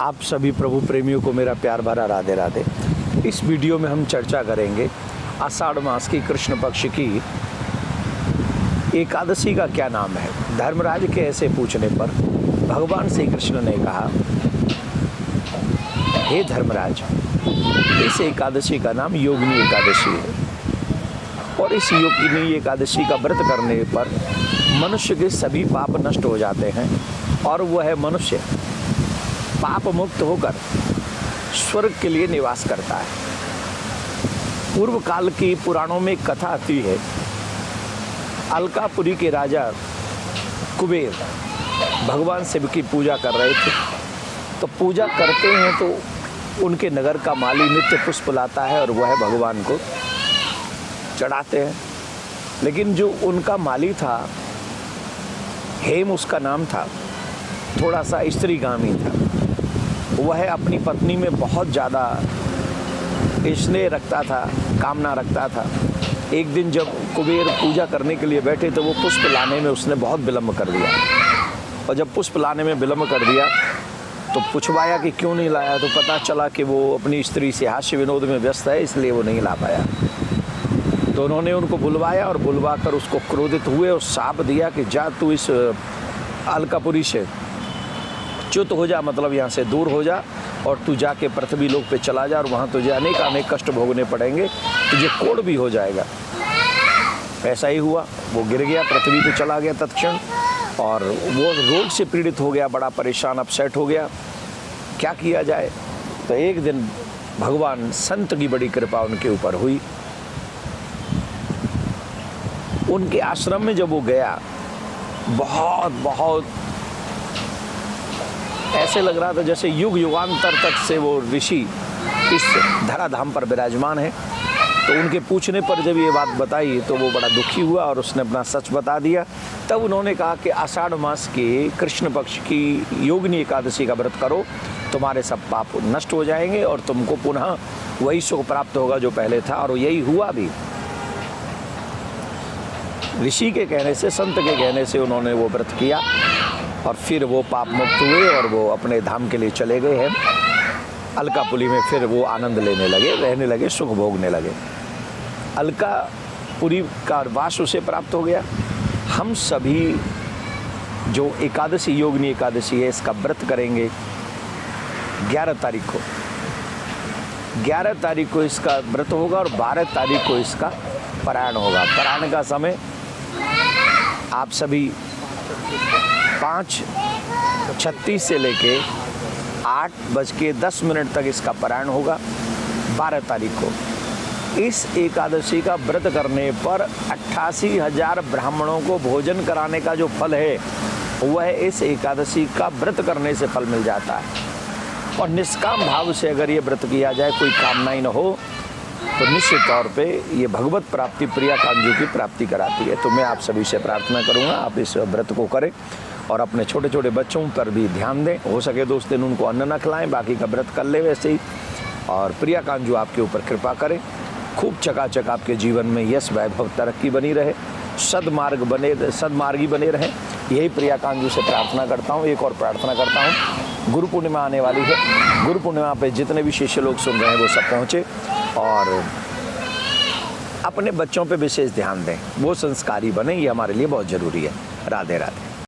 आप सभी प्रभु प्रेमियों को मेरा प्यार भरा राधे राधे। इस वीडियो में हम चर्चा करेंगे आषाढ़ मास की कृष्ण पक्ष की एकादशी का क्या नाम है। धर्मराज के ऐसे पूछने पर भगवान श्री कृष्ण ने कहा, हे धर्मराज, इस एकादशी का नाम योगिनी एकादशी है और इस योगिनी एकादशी का व्रत करने पर मनुष्य के सभी पाप नष्ट हो जाते हैं और वह मनुष्य पाप मुक्त होकर स्वर्ग के लिए निवास करता है। पूर्व काल की पुराणों में एक कथा आती है। अलकापुरी के राजा कुबेर भगवान शिव की पूजा कर रहे थे। तो पूजा करते हैं तो उनके नगर का माली नित्य पुष्प लाता है और वह भगवान को चढ़ाते हैं। लेकिन जो उनका माली था, हेम उसका नाम था, थोड़ा सा स्त्रीगामी था। वह अपनी पत्नी में बहुत ज़्यादा स्नेह रखता था, कामना रखता था। एक दिन जब कुबेर पूजा करने के लिए बैठे तो वो पुष्प लाने में उसने बहुत विलम्ब कर दिया और जब पुष्प लाने में विलम्ब कर दिया तो पूछवाया कि क्यों नहीं लाया, तो पता चला कि वो अपनी स्त्री से हास्य विनोद में व्यस्त है, इसलिए वो नहीं ला पाया। तो उन्होंने उनको बुलवाया और बुलवा कर उसको क्रोधित हुए और शाप दिया कि जा तू इस अलकापुरी से च्युत हो जा, मतलब यहाँ से दूर हो जा और तू जाके पृथ्वी लोक पे चला जा और वहाँ तुझे अनेक कष्ट भोगने पड़ेंगे, तुझे कोढ़ भी हो जाएगा। ऐसा ही हुआ, वो गिर गया, पृथ्वी पे चला गया तत्क्षण और वो रोग से पीड़ित हो गया, बड़ा परेशान अपसेट हो गया। क्या किया जाए? तो एक दिन भगवान संत की बड़ी कृपा उनके ऊपर हुई। उनके आश्रम में जब वो गया, बहुत ऐसे लग रहा था जैसे युग युगांतर तक से वो ऋषि इस धराधाम पर विराजमान है। तो उनके पूछने पर जब ये बात बताई तो वो बड़ा दुखी हुआ और उसने अपना सच बता दिया। तब उन्होंने कहा कि आषाढ़ मास के कृष्ण पक्ष की योगिनी एकादशी का व्रत करो, तुम्हारे सब पाप नष्ट हो जाएंगे और तुमको पुनः वही सुख प्राप्त होगा जो पहले था। और यही हुआ भी। ऋषि के कहने से, संत के कहने से उन्होंने वो व्रत किया और फिर वो पाप मुक्त हुए और वो अपने धाम के लिए चले गए हैं अलकापुरी में। फिर वो आनंद लेने लगे, रहने लगे, सुख भोगने लगे। अलकापुरी का वास उसे प्राप्त हो गया। हम सभी जो एकादशी, योगिनी एकादशी है, इसका व्रत करेंगे 11 तारीख को। 11 तारीख को इसका व्रत होगा और 12 तारीख को इसका पारायण होगा। पारायण का समय आप सभी 5:36 से लेके 8:10 तक इसका पारायण होगा 12 तारीख को। इस एकादशी का व्रत करने पर 88,000 ब्राह्मणों को भोजन कराने का जो फल है वह इस एकादशी का व्रत करने से फल मिल जाता है। और निष्काम भाव से अगर ये व्रत किया जाए, कोई कामना ही न हो, तो निश्चित तौर पे ये भगवत प्राप्ति, प्रिया कांजू की प्राप्ति कराती है। तो मैं आप सभी से प्रार्थना करूँगा आप इस व्रत को करें और अपने छोटे छोटे बच्चों पर भी ध्यान दें। हो सके तो उस दिन उनको अन्न न खिलाएं, बाकी का व्रत कर ले वैसे ही। और प्रिया कांजू आपके ऊपर कृपा करें, खूब चकाचक आपके जीवन में यश, वैभव, तरक्की बनी रहे, सदमार्गी बने रहें। यही प्रिया कांजू से प्रार्थना करता हूँ। एक और प्रार्थना करता हूँ, गुरु पूर्णिमा आने वाली है। गुरु पूर्णिमा पे जितने भी शिष्य लोग सुन रहे हैं वो सब पहुँचे और अपने बच्चों पे विशेष ध्यान दें, वो संस्कारी बने। ये हमारे लिए बहुत ज़रूरी है। राधे राधे।